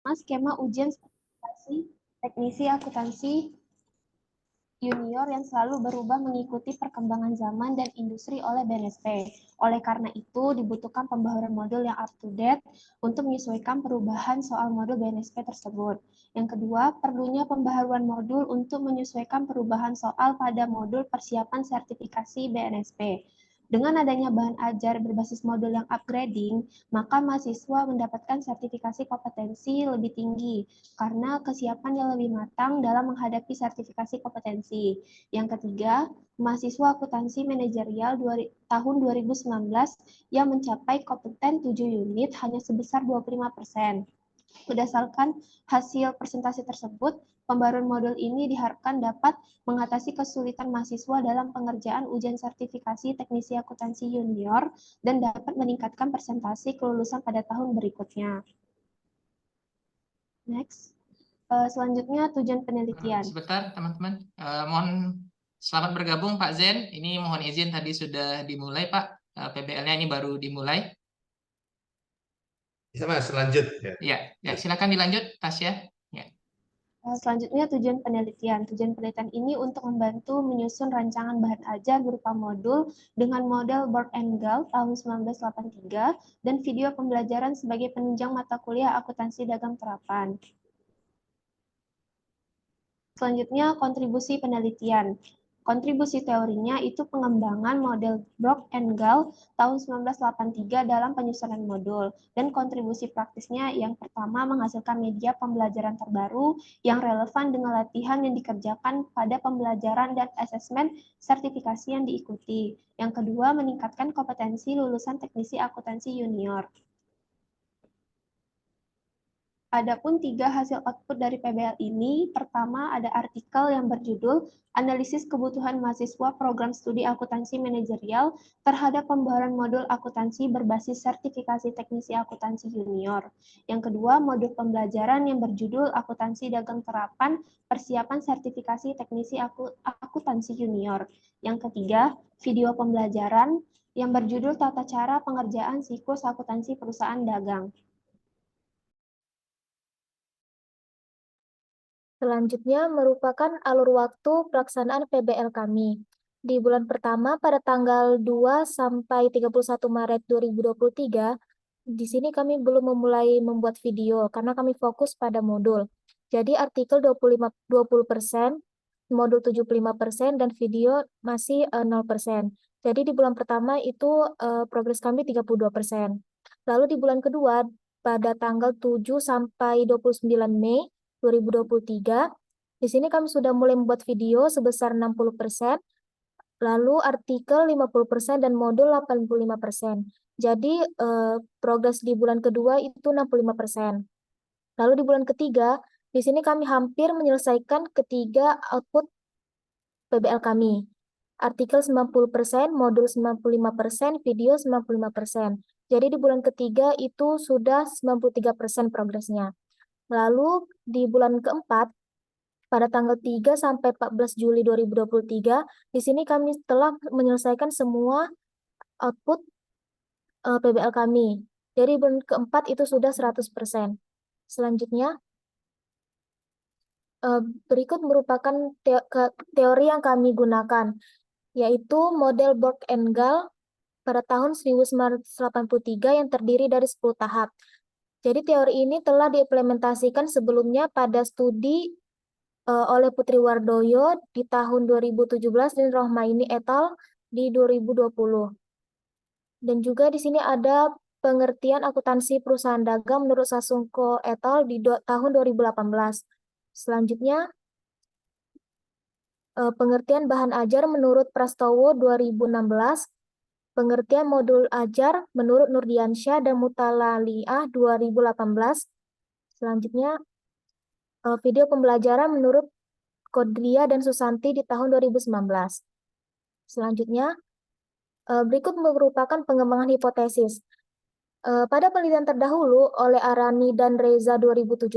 Skema ujian sertifikasi teknisi akuntansi junior yang selalu berubah mengikuti perkembangan zaman dan industri oleh BNSP. Oleh karena itu, dibutuhkan pembaharuan modul yang up-to-date untuk menyesuaikan perubahan soal modul BNSP tersebut. Yang kedua, perlunya pembaharuan modul untuk menyesuaikan perubahan soal pada modul persiapan sertifikasi BNSP. Dengan adanya bahan ajar berbasis modul yang upgrading, maka mahasiswa mendapatkan sertifikasi kompetensi lebih tinggi karena kesiapan yang lebih matang dalam menghadapi sertifikasi kompetensi. Yang ketiga, mahasiswa akuntansi manajerial tahun 2019 yang mencapai kompeten 7 unit hanya sebesar 25%. Berdasarkan hasil presentasi tersebut, pembaruan modul ini diharapkan dapat mengatasi kesulitan mahasiswa dalam pengerjaan ujian sertifikasi teknisi akuntansi junior dan dapat meningkatkan presentasi kelulusan pada tahun berikutnya. Next. Selanjutnya tujuan penelitian. Sebentar teman-teman, mohon selamat bergabung Pak Zen. Ini mohon izin tadi sudah dimulai Pak, PBL-nya ini baru dimulai. Bisa Mas, lanjut. Ya, silakan dilanjut Tasya. Ya. Selanjutnya tujuan penelitian. Tujuan penelitian ini untuk membantu menyusun rancangan bahan ajar berupa modul dengan model Borg and Gall tahun 1983 dan video pembelajaran sebagai penunjang mata kuliah akuntansi dagang terapan. Selanjutnya kontribusi penelitian. Kontribusi teorinya itu pengembangan model Borg and Gall tahun 1983 dalam penyusunan modul. Dan kontribusi praktisnya yang pertama menghasilkan media pembelajaran terbaru yang relevan dengan latihan yang dikerjakan pada pembelajaran dan asesmen sertifikasi yang diikuti. Yang kedua, meningkatkan kompetensi lulusan teknisi akuntansi junior. Adapun 3 hasil output dari PBL ini, pertama ada artikel yang berjudul Analisis Kebutuhan Mahasiswa Program Studi Akuntansi Manajerial terhadap Pembaharuan Modul Akuntansi berbasis Sertifikasi Teknisi Akuntansi Junior. Yang kedua, modul pembelajaran yang berjudul Akuntansi Dagang Terapan Persiapan Sertifikasi Teknisi Akuntansi Junior. Yang ketiga, video pembelajaran yang berjudul Tata Cara Pengerjaan Siklus Akuntansi Perusahaan Dagang. Selanjutnya merupakan alur waktu pelaksanaan PBL kami. Di bulan pertama pada tanggal 2 sampai 31 Maret 2023, di sini kami belum memulai membuat video karena kami fokus pada modul. Jadi artikel 20%, modul 75%, dan video masih 0%. Jadi di bulan pertama itu progres kami 32%. Lalu di bulan kedua pada tanggal 7 sampai 29 Mei 2023, di sini kami sudah mulai membuat video sebesar 60%, lalu artikel 50% dan modul 85%. Jadi progres di bulan kedua itu 65%. Lalu di bulan ketiga, di sini kami hampir menyelesaikan ketiga output PBL kami. Artikel 90%, modul 95%, video 95%. Jadi di bulan ketiga itu sudah 93% progresnya. Lalu di bulan keempat, pada tanggal 3 sampai 14 Juli 2023, di sini kami telah menyelesaikan semua output PBL kami. Jadi bulan keempat itu sudah 100%. Selanjutnya, berikut merupakan teori yang kami gunakan, yaitu model Borg and Gall pada tahun 1983 yang terdiri dari 10 tahap. Jadi teori ini telah diimplementasikan sebelumnya pada studi oleh Putri Wardoyo di tahun 2017 dan Rohmaini et al. Di 2020. Dan juga di sini ada pengertian akuntansi perusahaan dagang menurut Sasungko et al. Di tahun 2018. Selanjutnya, pengertian bahan ajar menurut Prastowo 2016, pengertian modul ajar menurut Nurdiansyah dan Mutalaliah 2018. Selanjutnya, video pembelajaran menurut Kodria dan Susanti di tahun 2019. Selanjutnya, berikut merupakan pengembangan hipotesis. Pada penelitian terdahulu oleh Arani dan Reza 2017,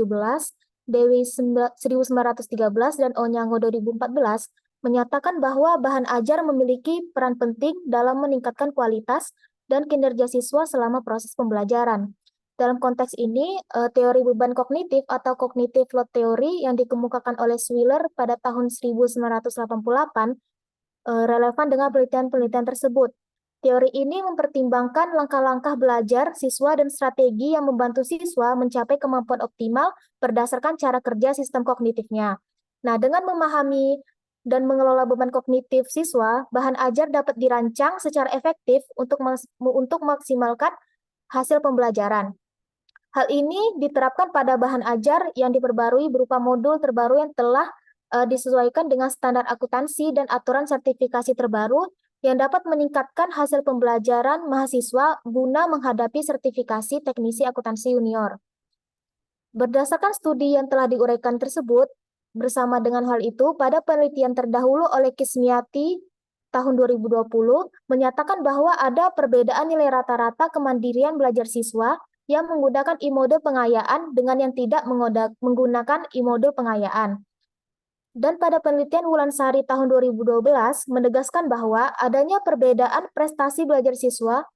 Dewi 1913, dan Onyango 2014, menyatakan bahwa bahan ajar memiliki peran penting dalam meningkatkan kualitas dan kinerja siswa selama proses pembelajaran. Dalam konteks ini, teori beban kognitif atau cognitive load theory yang dikemukakan oleh Swiller pada tahun 1988 relevan dengan penelitian-penelitian tersebut. Teori ini mempertimbangkan langkah-langkah belajar siswa dan strategi yang membantu siswa mencapai kemampuan optimal berdasarkan cara kerja sistem kognitifnya. Nah, dengan memahami dan mengelola beban kognitif siswa, bahan ajar dapat dirancang secara efektif untuk maksimalkan hasil pembelajaran. Hal ini diterapkan pada bahan ajar yang diperbarui berupa modul terbaru yang telah disesuaikan dengan standar akuntansi dan aturan sertifikasi terbaru yang dapat meningkatkan hasil pembelajaran mahasiswa guna menghadapi sertifikasi teknisi akuntansi junior. Berdasarkan studi yang telah diuraikan tersebut, bersama dengan hal itu, pada penelitian terdahulu oleh Kismiati tahun 2020 menyatakan bahwa ada perbedaan nilai rata-rata kemandirian belajar siswa yang menggunakan e-mode pengayaan dengan yang tidak menggunakan e-mode pengayaan. Dan pada penelitian Wulansari tahun 2012 menegaskan bahwa adanya perbedaan prestasi belajar siswa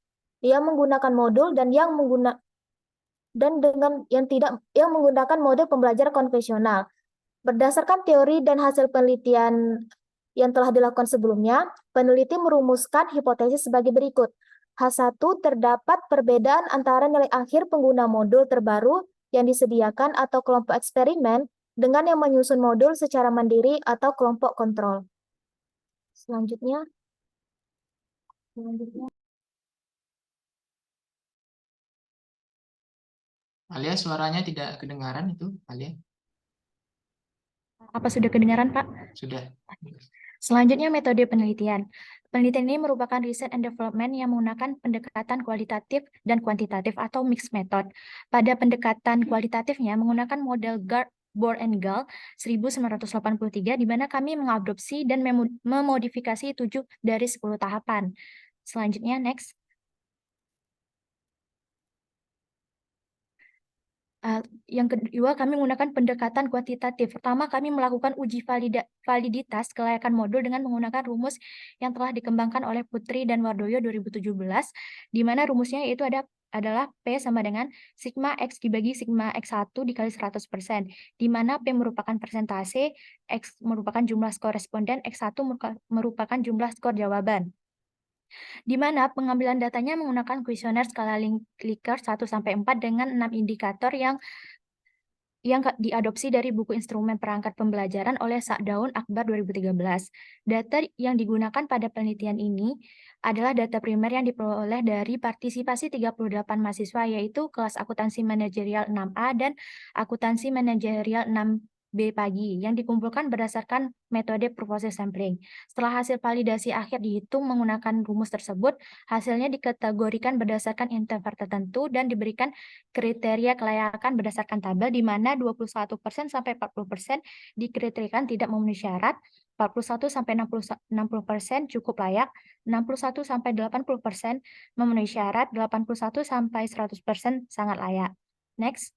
yang menggunakan modul dan yang menggunakan mode pembelajaran konvensional. Berdasarkan teori dan hasil penelitian yang telah dilakukan sebelumnya, peneliti merumuskan hipotesis sebagai berikut. H1, terdapat perbedaan antara nilai akhir pengguna modul terbaru yang disediakan atau kelompok eksperimen dengan yang menyusun modul secara mandiri atau kelompok kontrol. Selanjutnya. Alia, suaranya tidak kedengaran itu, Alia. Apa sudah kedengaran, Pak? Sudah. Selanjutnya, metode penelitian. Penelitian ini merupakan research and development yang menggunakan pendekatan kualitatif dan kuantitatif atau mixed method. Pada pendekatan kualitatifnya menggunakan model Bohr and Gall 1983, di mana kami mengadopsi dan memodifikasi 7 dari 10 tahapan. Selanjutnya, next. Yang kedua, kami menggunakan pendekatan kuantitatif. Pertama, kami melakukan uji validitas kelayakan modul dengan menggunakan rumus yang telah dikembangkan oleh Putri dan Wardoyo 2017, di mana rumusnya itu adalah P sama dengan sigma X dibagi sigma X1 dikali 100%, di mana P merupakan persentase, X merupakan jumlah skor responden, X1 merupakan jumlah skor jawaban. Di mana pengambilan datanya menggunakan kuesioner skala Likert 1-4 dengan 6 indikator yang diadopsi dari buku instrumen perangkat pembelajaran oleh Sa'daun Akbar 2013. Data yang digunakan pada penelitian ini adalah data primer yang diperoleh dari partisipasi 38 mahasiswa, yaitu kelas akuntansi manajerial 6A dan akuntansi manajerial 6B pagi, yang dikumpulkan berdasarkan metode process sampling. Setelah hasil validasi akhir dihitung menggunakan rumus tersebut, hasilnya dikategorikan berdasarkan interval tertentu dan diberikan kriteria kelayakan berdasarkan tabel, di mana 21% sampai 40% dikriteriakan tidak memenuhi syarat, 41 sampai 60% cukup layak, 61 sampai 80% memenuhi syarat, 81 sampai 100% sangat layak. Next.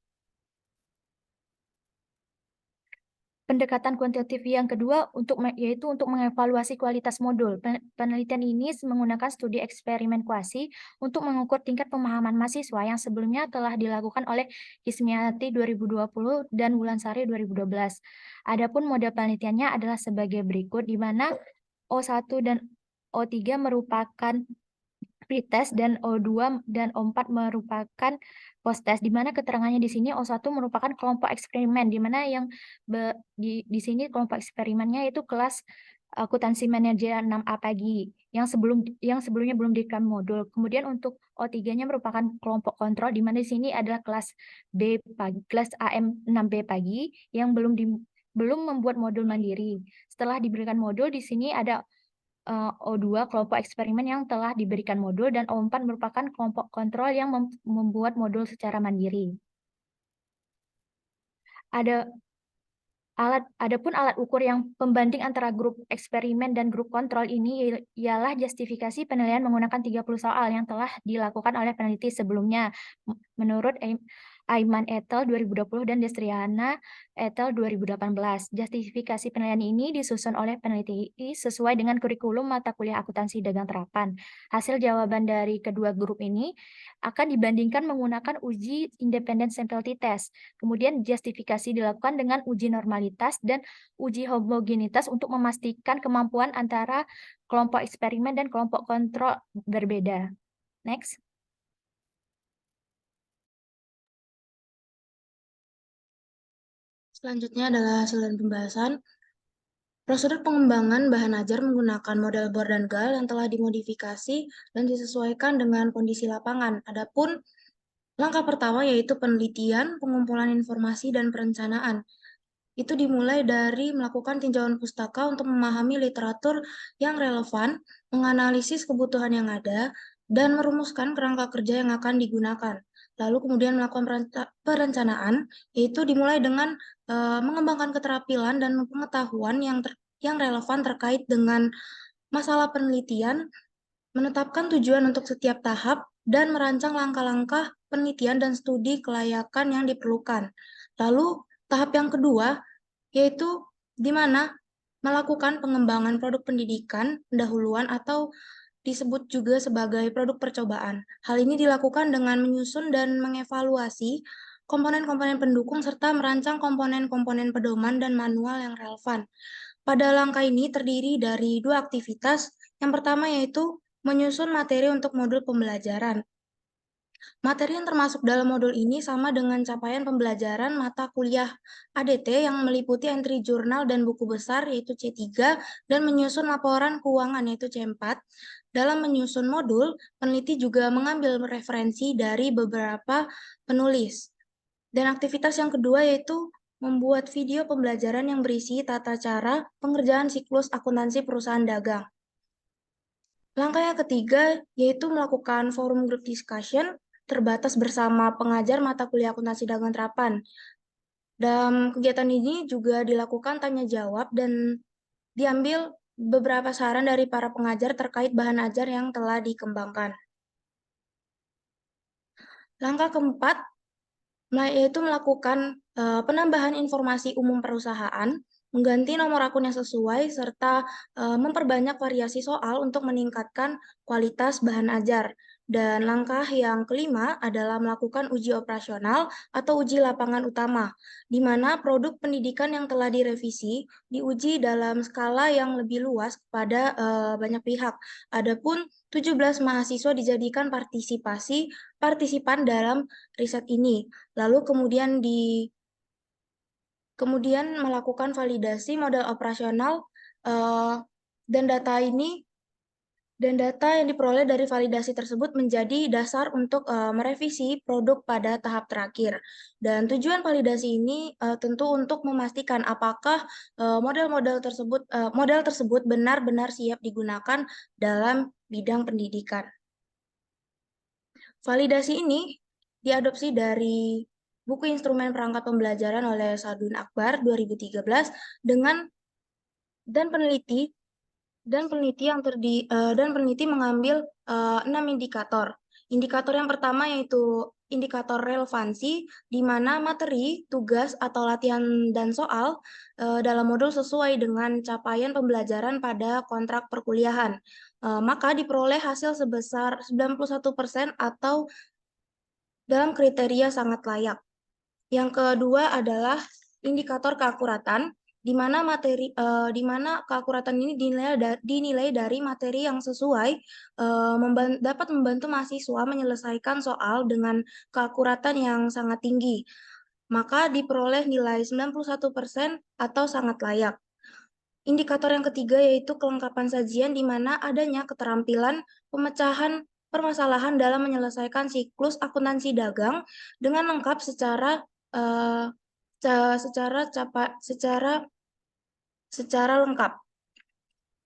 Pendekatan kuantitatif yang kedua yaitu untuk mengevaluasi kualitas modul. Penelitian ini menggunakan studi eksperimen kuasi untuk mengukur tingkat pemahaman mahasiswa yang sebelumnya telah dilakukan oleh Kismiati 2020 dan Wulansari 2012. Adapun model penelitiannya adalah sebagai berikut, di mana O1 dan O3 merupakan pretest dan O2 dan O4 merupakan post-test, di mana keterangannya di sini O1 merupakan kelompok eksperimen, di mana yang di sini kelompok eksperimennya itu kelas akuntansi manajer 6A pagi yang sebelumnya belum diberikan modul. Kemudian untuk O3-nya merupakan kelompok kontrol, di mana di sini adalah kelas B pagi, kelas AM 6B pagi yang belum membuat modul mandiri. Setelah diberikan modul, di sini ada O2 kelompok eksperimen yang telah diberikan modul, dan O4 merupakan kelompok kontrol yang membuat modul secara mandiri. Adapun alat ukur yang pembanding antara grup eksperimen dan grup kontrol ini ialah justifikasi penilaian menggunakan 30 soal yang telah dilakukan oleh peneliti sebelumnya. Menurut Aiman et al. 2020 dan Destriana et al. 2018. Justifikasi penilaian ini disusun oleh peneliti sesuai dengan kurikulum mata kuliah akuntansi dagang terapan. Hasil jawaban dari kedua grup ini akan dibandingkan menggunakan uji independent sampling test. Kemudian justifikasi dilakukan dengan uji normalitas dan uji homogenitas untuk memastikan kemampuan antara kelompok eksperimen dan kelompok kontrol berbeda. Next. Selanjutnya adalah hasil dan pembahasan. Prosedur pengembangan bahan ajar menggunakan model bor dan gal yang telah dimodifikasi dan disesuaikan dengan kondisi lapangan. Adapun langkah pertama yaitu penelitian, pengumpulan informasi, dan perencanaan. Itu dimulai dari melakukan tinjauan pustaka untuk memahami literatur yang relevan, menganalisis kebutuhan yang ada, dan merumuskan kerangka kerja yang akan digunakan. Lalu kemudian melakukan perencanaan, yaitu dimulai dengan mengembangkan keterampilan dan pengetahuan yang relevan terkait dengan masalah penelitian, menetapkan tujuan untuk setiap tahap, dan merancang langkah-langkah penelitian dan studi kelayakan yang diperlukan. Lalu tahap yang kedua yaitu di mana melakukan pengembangan produk pendidikan pendahuluan atau disebut juga sebagai produk percobaan. Hal ini dilakukan dengan menyusun dan mengevaluasi komponen-komponen pendukung serta merancang komponen-komponen pedoman dan manual yang relevan. Pada langkah ini terdiri dari dua aktivitas. Yang pertama yaitu menyusun materi untuk modul pembelajaran. Materi yang termasuk dalam modul ini sama dengan capaian pembelajaran mata kuliah ADT yang meliputi entry jurnal dan buku besar yaitu C3 dan menyusun laporan keuangan yaitu C4. Dalam menyusun modul, peneliti juga mengambil referensi dari beberapa penulis. Dan aktivitas yang kedua yaitu membuat video pembelajaran yang berisi tata cara pengerjaan siklus akuntansi perusahaan dagang. Langkah yang ketiga yaitu melakukan forum group discussion terbatas bersama pengajar mata kuliah akuntansi dagang terapan. Dalam kegiatan ini juga dilakukan tanya jawab dan diambil beberapa saran dari para pengajar terkait bahan ajar yang telah dikembangkan. Langkah keempat yaitu melakukan penambahan informasi umum perusahaan, mengganti nomor akun yang sesuai, serta memperbanyak variasi soal untuk meningkatkan kualitas bahan ajar. Dan langkah yang kelima adalah melakukan uji operasional atau uji lapangan utama, di mana produk pendidikan yang telah direvisi diuji dalam skala yang lebih luas kepada banyak pihak. Adapun 17 mahasiswa dijadikan partisipan dalam riset ini. Lalu kemudian melakukan validasi model operasional dan data yang diperoleh dari validasi tersebut menjadi dasar untuk merevisi produk pada tahap terakhir. Dan tujuan validasi ini tentu untuk memastikan apakah model tersebut benar-benar siap digunakan dalam bidang pendidikan. Validasi ini diadopsi dari buku instrumen perangkat pembelajaran oleh Sadun Akbar 2013 dan peneliti mengambil 6 indikator. Indikator yang pertama yaitu indikator relevansi, di mana materi, tugas, atau latihan dan soal dalam modul sesuai dengan capaian pembelajaran pada kontrak perkuliahan. Maka diperoleh hasil sebesar 91% atau dalam kriteria sangat layak. Yang kedua adalah indikator keakuratan, di mana keakuratan ini dinilai dari materi yang sesuai dapat membantu mahasiswa menyelesaikan soal dengan keakuratan yang sangat tinggi. Maka diperoleh nilai 91% atau sangat layak. Indikator yang ketiga yaitu kelengkapan sajian, di mana adanya keterampilan pemecahan permasalahan dalam menyelesaikan siklus akuntansi dagang dengan lengkap secara lengkap.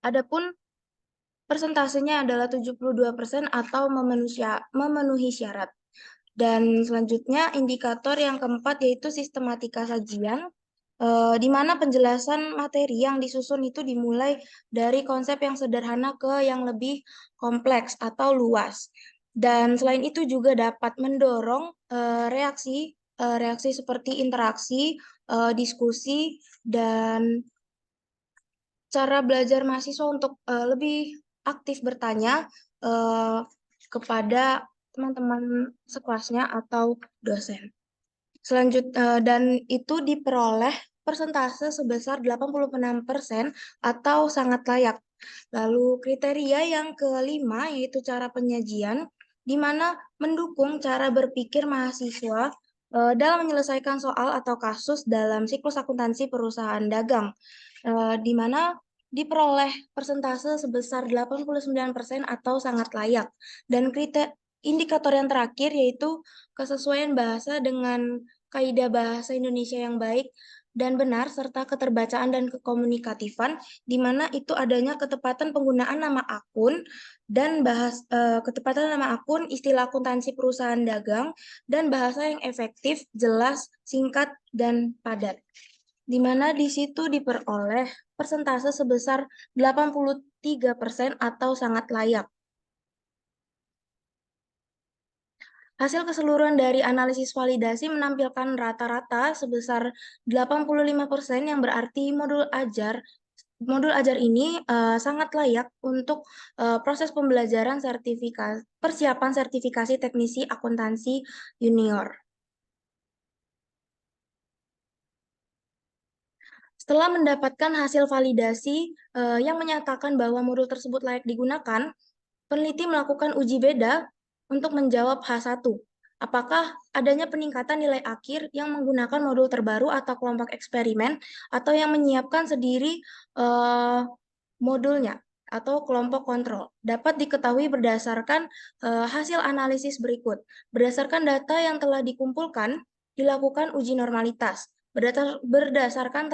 Adapun persentasenya adalah 72% atau memenuhi syarat. Dan selanjutnya indikator yang keempat yaitu sistematika sajian, di mana penjelasan materi yang disusun itu dimulai dari konsep yang sederhana ke yang lebih kompleks atau luas. Dan selain itu juga dapat mendorong reaksi reaksi seperti interaksi, diskusi, dan cara belajar mahasiswa untuk lebih aktif bertanya kepada teman-teman sekelasnya atau dosen. Dan itu diperoleh persentase sebesar 86% atau sangat layak. Lalu kriteria yang kelima yaitu cara penyajian, di mana mendukung cara berpikir mahasiswa dalam menyelesaikan soal atau kasus dalam siklus akuntansi perusahaan dagang, di mana diperoleh persentase sebesar 89% atau sangat layak. Dan indikator yang terakhir yaitu kesesuaian bahasa dengan kaidah bahasa Indonesia yang baik dan benar, serta keterbacaan dan kekomunikatifan, di mana itu adanya ketepatan penggunaan nama akun dan ketepatan nama akun, istilah akuntansi perusahaan dagang, dan bahasa yang efektif, jelas, singkat, dan padat. Di mana di situ diperoleh persentase sebesar 83% atau sangat layak. Hasil keseluruhan dari analisis validasi menampilkan rata-rata sebesar 85% yang berarti modul ajar ini sangat layak untuk proses pembelajaran persiapan sertifikasi teknisi akuntansi junior. Setelah mendapatkan hasil validasi yang menyatakan bahwa modul tersebut layak digunakan, peneliti melakukan uji beda untuk menjawab H1. Apakah adanya peningkatan nilai akhir yang menggunakan modul terbaru atau kelompok eksperimen, atau yang menyiapkan sendiri modulnya atau kelompok kontrol, dapat diketahui berdasarkan hasil analisis berikut. Berdasarkan data yang telah dikumpulkan, dilakukan uji normalitas. Berdasarkan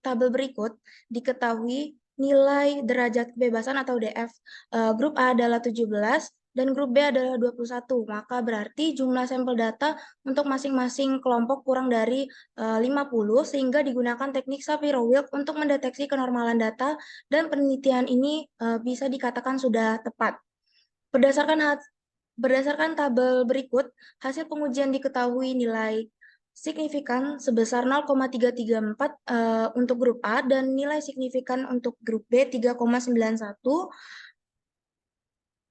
tabel berikut, diketahui nilai derajat kebebasan atau DF grup A adalah 17 dan grup B adalah 21. Maka berarti jumlah sampel data untuk masing-masing kelompok kurang dari 50 sehingga digunakan teknik Shapiro-Wilk untuk mendeteksi kenormalan data, dan penelitian ini bisa dikatakan sudah tepat. Berdasarkan tabel berikut, hasil pengujian diketahui nilai signifikan sebesar 0,334 untuk grup A dan nilai signifikan untuk grup B 3,91,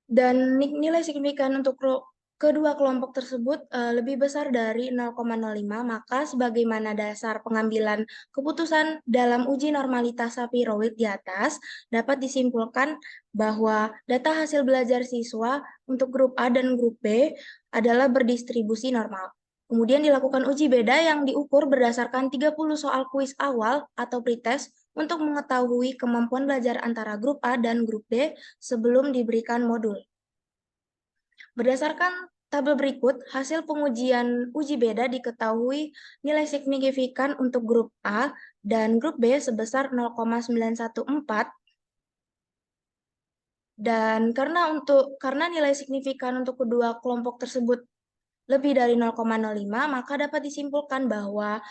dan nilai signifikan untuk kedua kelompok tersebut lebih besar dari 0,05, maka sebagaimana dasar pengambilan keputusan dalam uji normalitas Shapiro-Wilk di atas, dapat disimpulkan bahwa data hasil belajar siswa untuk grup A dan grup B adalah berdistribusi normal. Kemudian dilakukan uji beda yang diukur berdasarkan 30 soal kuis awal atau pretest untuk mengetahui kemampuan belajar antara grup A dan grup B sebelum diberikan modul. Berdasarkan tabel berikut, hasil pengujian uji beda diketahui nilai signifikan untuk grup A dan grup B sebesar 0,914, dan karena nilai signifikan untuk kedua kelompok tersebut lebih dari 0,05, maka dapat disimpulkan bahwa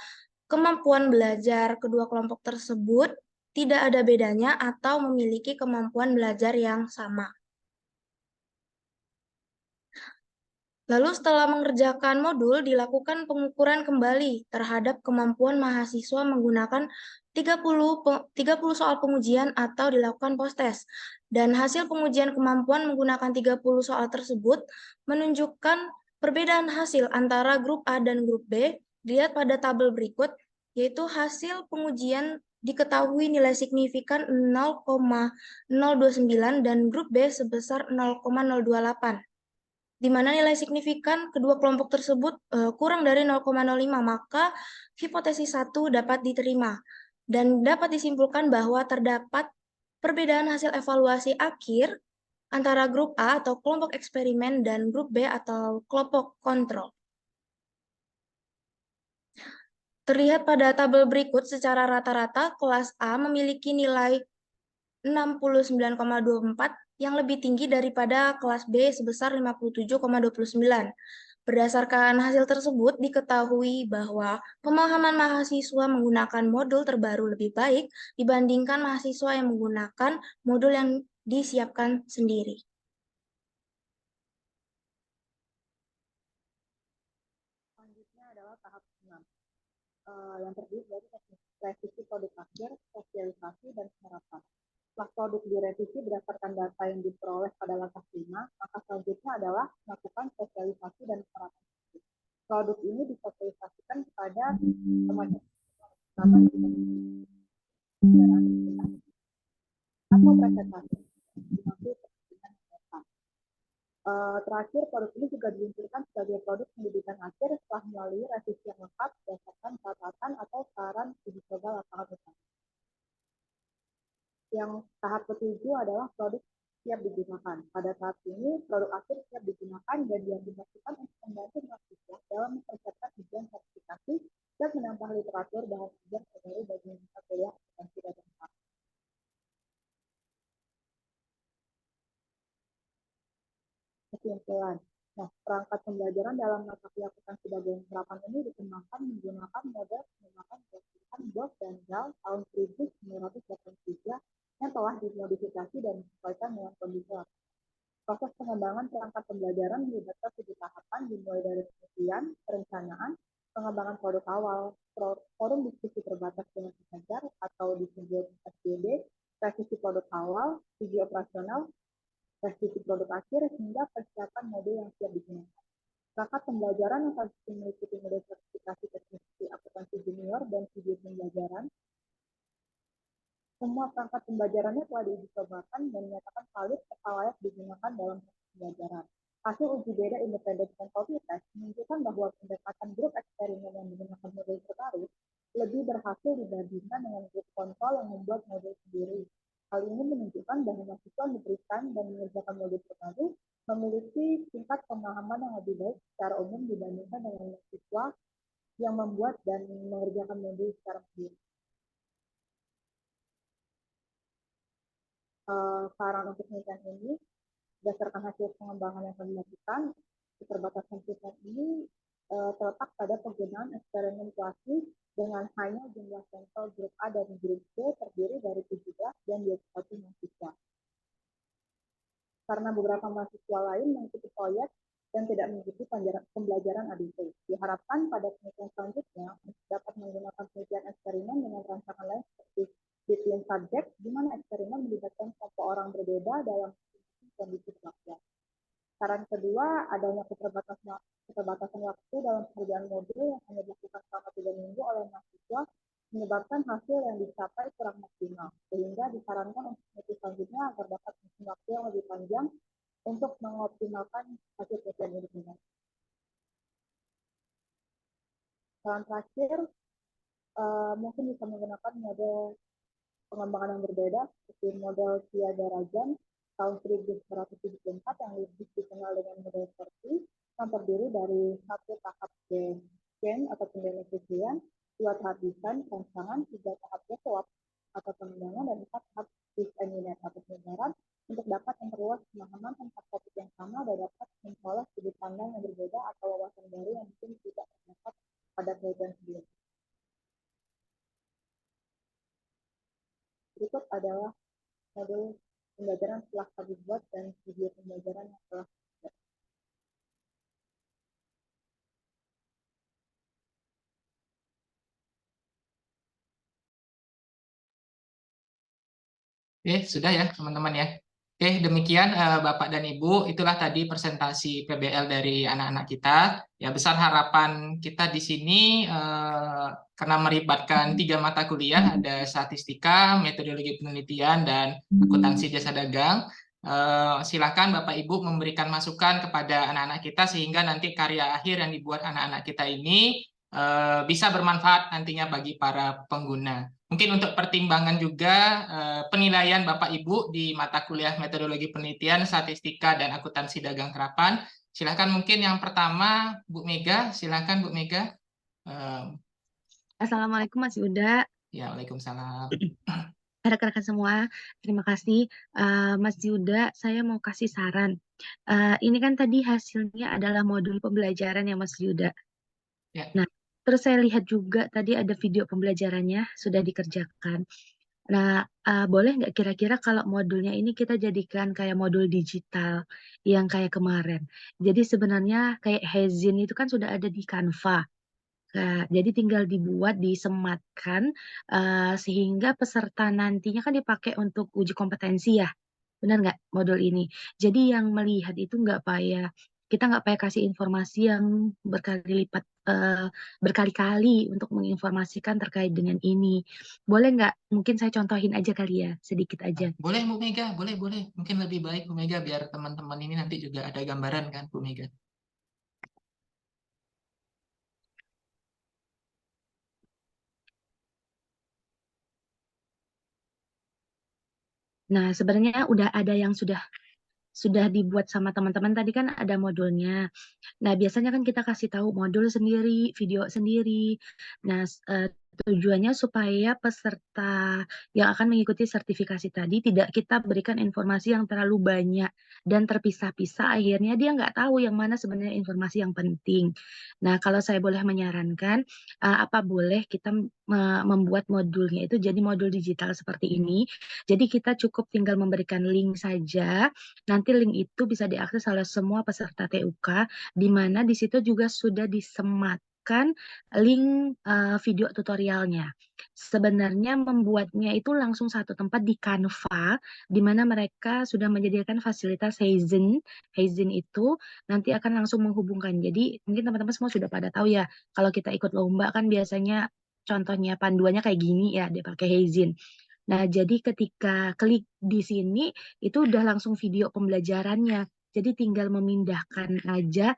kemampuan belajar kedua kelompok tersebut tidak ada bedanya atau memiliki kemampuan belajar yang sama. Lalu setelah mengerjakan modul, dilakukan pengukuran kembali terhadap kemampuan mahasiswa menggunakan 30 soal pengujian atau dilakukan post-test. Dan hasil pengujian kemampuan menggunakan 30 soal tersebut menunjukkan perbedaan hasil antara grup A dan grup B. Dilihat pada tabel berikut, yaitu hasil pengujian diketahui nilai signifikan 0,029 dan grup B sebesar 0,028. Di mana nilai signifikan kedua kelompok tersebut kurang dari 0,05, maka hipotesis 1 dapat diterima. Dan dapat disimpulkan bahwa terdapat perbedaan hasil evaluasi akhir antara grup A atau kelompok eksperimen dan grup B atau kelompok kontrol. Terlihat pada tabel berikut, secara rata-rata kelas A memiliki nilai 69,24 yang lebih tinggi daripada kelas B sebesar 57,29. Berdasarkan hasil tersebut, diketahui bahwa pemahaman mahasiswa menggunakan modul terbaru lebih baik dibandingkan mahasiswa yang menggunakan modul yang disiapkan sendiri. yang terdiri dari revisi produk akhir, sosialisasi, dan penerapan. Setelah produk direvisi berdasarkan data yang diperoleh pada langkah 5, maka selanjutnya adalah melakukan sosialisasi dan penerapan. Produk ini disosialisasikan kepada teman-teman atau presentasi. Terakhir, produk ini juga diluncurkan sebagai produk pendidikan akhir setelah melalui revisi yang lengkap berdasarkan catatan atau saran uji coba lapangan usaha. Yang tahap ketujuh adalah produk siap digunakan. Pada saat ini, produk akhir siap digunakan dan yang dimaksudkan untuk membantu mahasiswa dalam mempersiapkan ujian sertifikasi dan menambah literatur bahan ajar terbaru bagi mata kuliah akuntansi dan keuangan. Kesimpulan. Nah, perangkat pembelajaran dalam mata kuliah akuntansi dan penerapan ini dikembangkan menggunakan model menggunakan berdasarkan BOS dan GAL tahun 1983 yang telah dimodifikasi dan disesuaikan dengan kondisi lapangan. Proses pengembangan perangkat pembelajaran melibatkan 7 tahapan dimulai dari penelitian, perencanaan, pengembangan produk awal, forum diskusi terbatas dengan pengajar atau disebut FGD, revisi produk awal, uji operasional, revisi produk akhir, hingga persiapan modul yang siap digunakan. Perangkat pembelajaran yang harus mengikuti model sertifikasi teknisi akuntansi junior dan video pembelajaran. Semua perangkat pembelajarannya telah diuji cobakan dan dinyatakan valid serta layak digunakan dalam proses pembelajaran. Hasil uji beda independen dan copy test menunjukkan bahwa pendekatan grup eksperimen yang menggunakan model terbaru lebih berhasil dibandingkan dengan grup kontrol yang membuat model sendiri. Hal ini menunjukkan bahwa mahasiswa diberikan dan mengerjakan model terbaru memiliki tingkat pemahaman yang lebih baik secara umum dibandingkan dengan mahasiswa yang membuat dan mengerjakan model secara sendiri. Saran untuk penelitian ini, berdasarkan hasil pengembangan yang kami lakukan, keterbatasan penelitian ini terletak pada penggunaan eksperimen klasik dengan hanya jumlah sampel grup A dan grup B terdiri dari 17 dan 21 mahasiswa. Karena beberapa mahasiswa lain mengikuti proyek dan tidak mengikuti pembelajaran ADP. Diharapkan pada penelitian selanjutnya dapat menggunakan penelitian eksperimen dengan rancangan lain seperti between subject, di mana eksperimen melibatkan kelompok orang berbeda dalam kondisi pelatihan. Saran kedua, adanya keterbatasan waktu dalam pekerjaan modul yang hanya dilakukan selama 3 minggu oleh mahasiswa menyebabkan hasil yang dicapai kurang maksimal, sehingga disarankan untuk penelitian selanjutnya agar dapat mengisi waktu yang lebih panjang untuk mengoptimalkan hasil penelitian ini. Saran terakhir, mungkin bisa menggunakan model pengembangan yang berbeda, seperti model Tia Darajan tahun 1974 yang lebih dikenal dengan model seperti yang terdiri dari 1 tahap game atau pendefinisian, 2 tahap desain, rancangan, 3 tahap follow-up atau pengembangan, dan 4 tahap disseminate atau penyebaran untuk dapat memperluas pemahaman tentang topik yang sama dan dapat memperoleh sudut pandang yang berbeda atau wawasan baru yang mungkin tidak terdapat pada penelitian sebelumnya. Berikut adalah modul pembelajaran setelah kami buat dan video pembelajaran yang telah dibuat. Oke, sudah ya teman-teman ya. Oke, demikian Bapak dan Ibu, itulah tadi presentasi PBL dari anak-anak kita. Ya, besar harapan kita di sini karena melibatkan 3 mata kuliah, ada statistika, metodologi penelitian, dan akuntansi jasa dagang. Silakan Bapak Ibu memberikan masukan kepada anak-anak kita sehingga nanti karya akhir yang dibuat anak-anak kita ini bisa bermanfaat nantinya bagi para pengguna. Mungkin untuk pertimbangan juga penilaian Bapak Ibu di mata kuliah metodologi penelitian, statistika, dan akuntansi dagang terapan. Silakan mungkin yang pertama Bu Mega, silakan Bu Mega. Assalamualaikum Mas Yuda. Ya, waalaikumsalam. Rekan-rekan semua, terima kasih Mas Yuda. Saya mau kasih saran. Ini kan tadi hasilnya adalah modul pembelajaran ya Mas Yuda. Ya. Nah, terus saya lihat juga tadi ada video pembelajarannya sudah dikerjakan. Nah, boleh nggak kira-kira kalau modulnya ini kita jadikan kayak modul digital yang kayak kemarin. Jadi sebenarnya kayak Hazin itu kan sudah ada di Canva. Jadi tinggal dibuat, disematkan, sehingga peserta nantinya kan dipakai untuk uji kompetensi ya, benar nggak modul ini? Jadi yang melihat itu kita nggak payah kasih informasi yang berkali-kali untuk menginformasikan terkait dengan ini. Boleh nggak? Mungkin saya contohin aja kali ya, sedikit aja. Boleh Bu Mega, boleh. Mungkin lebih baik Bu Mega biar teman-teman ini nanti juga ada gambaran kan Bu Mega. Nah, sebenarnya udah ada yang sudah dibuat sama teman-teman tadi kan ada modulnya. Nah, biasanya kan kita kasih tahu modul sendiri, video sendiri. Nah, tujuannya supaya peserta yang akan mengikuti sertifikasi tadi tidak kita berikan informasi yang terlalu banyak dan terpisah-pisah. Akhirnya dia nggak tahu yang mana sebenarnya informasi yang penting. Nah, kalau saya boleh menyarankan, apa boleh kita membuat modulnya itu jadi modul digital seperti ini. Jadi kita cukup tinggal memberikan link saja. Nanti link itu bisa diakses oleh semua peserta TUK, di mana di situ juga sudah disematkan link video tutorialnya. Sebenarnya membuatnya itu langsung satu tempat di Canva, di mana mereka sudah menyediakan fasilitas Heyzen. Heyzen itu nanti akan langsung menghubungkan. Jadi mungkin teman-teman semua sudah pada tahu ya, kalau kita ikut lomba kan biasanya contohnya panduannya kayak gini ya, dia pakai Heyzen. Nah, jadi ketika klik di sini, itu udah langsung video pembelajarannya. Jadi tinggal memindahkan aja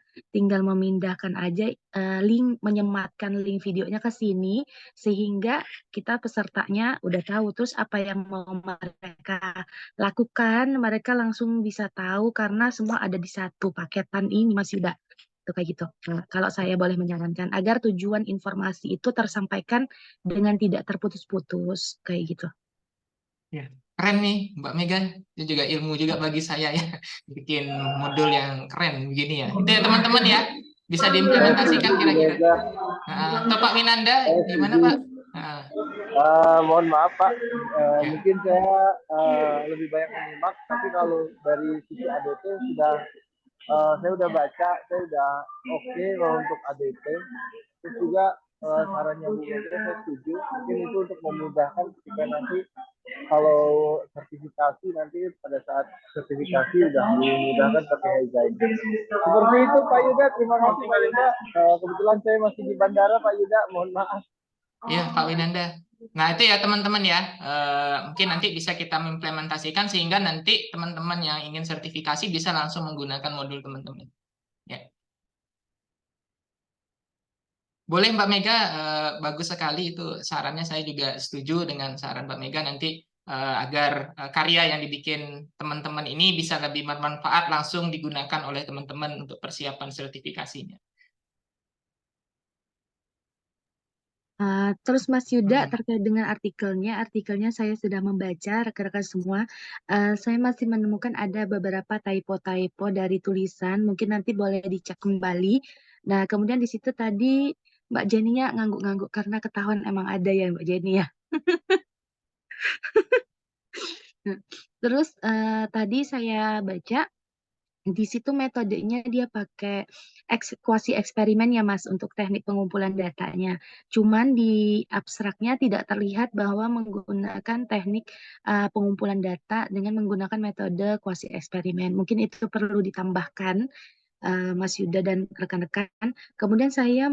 link, menyematkan link videonya ke sini, sehingga kita pesertanya udah tahu. Terus apa yang mau mereka lakukan, mereka langsung bisa tahu karena semua ada di satu paketan ini, Mas Yuda. Itu kayak gitu. Nah, kalau saya boleh menyarankan, agar tujuan informasi itu tersampaikan dengan tidak terputus-putus, kayak gitu. Ya, keren nih Mbak Mega. Itu juga ilmu juga bagi saya ya. Bikin modul yang keren begini ya. Itu ya teman-teman ya. Bisa diimplementasikan kira-kira. Atau Pak Winanda, gimana Pak? Mohon maaf Pak, Ya. mungkin saya lebih banyak menyimak, tapi kalau dari sisi ADT saya udah baca, saya udah oke kalau untuk ADT. Terus juga sarannya Bu Mega saya setuju, mungkin itu untuk memudahkan ketika nanti kalau sertifikasi nanti pada saat sertifikasi udah dimudahkan pakai Heyzen. Seperti itu Pak Yuda, terima kasih Pak Yuda. Kebetulan saya masih di bandara Pak Yuda, mohon maaf. Iya Pak Winanda. Nah itu ya teman-teman ya, mungkin nanti bisa kita mengimplementasikan sehingga nanti teman-teman yang ingin sertifikasi bisa langsung menggunakan modul teman-teman. Ya. Boleh Mbak Mega, bagus sekali itu sarannya, saya juga setuju dengan saran Mbak Mega nanti agar karya yang dibikin teman-teman ini bisa lebih bermanfaat langsung digunakan oleh teman-teman untuk persiapan sertifikasinya. Terus Mas Yuda terkait dengan artikelnya saya sudah membaca rekan-rekan semua. Saya masih menemukan ada beberapa typo-typo dari tulisan, mungkin nanti boleh dicek kembali. Nah, kemudian di situ tadi Mbak Jenny-nya ngangguk-ngangguk karena ketahuan emang ada ya Mbak Jenny ya. Terus tadi saya baca di situ metodenya dia pakai kuasi eksperimen ya Mas untuk teknik pengumpulan datanya. Cuman di abstraknya tidak terlihat bahwa menggunakan teknik pengumpulan data dengan menggunakan metode kuasi eksperimen. Mungkin itu perlu ditambahkan Mas Yuda dan rekan-rekan. Kemudian saya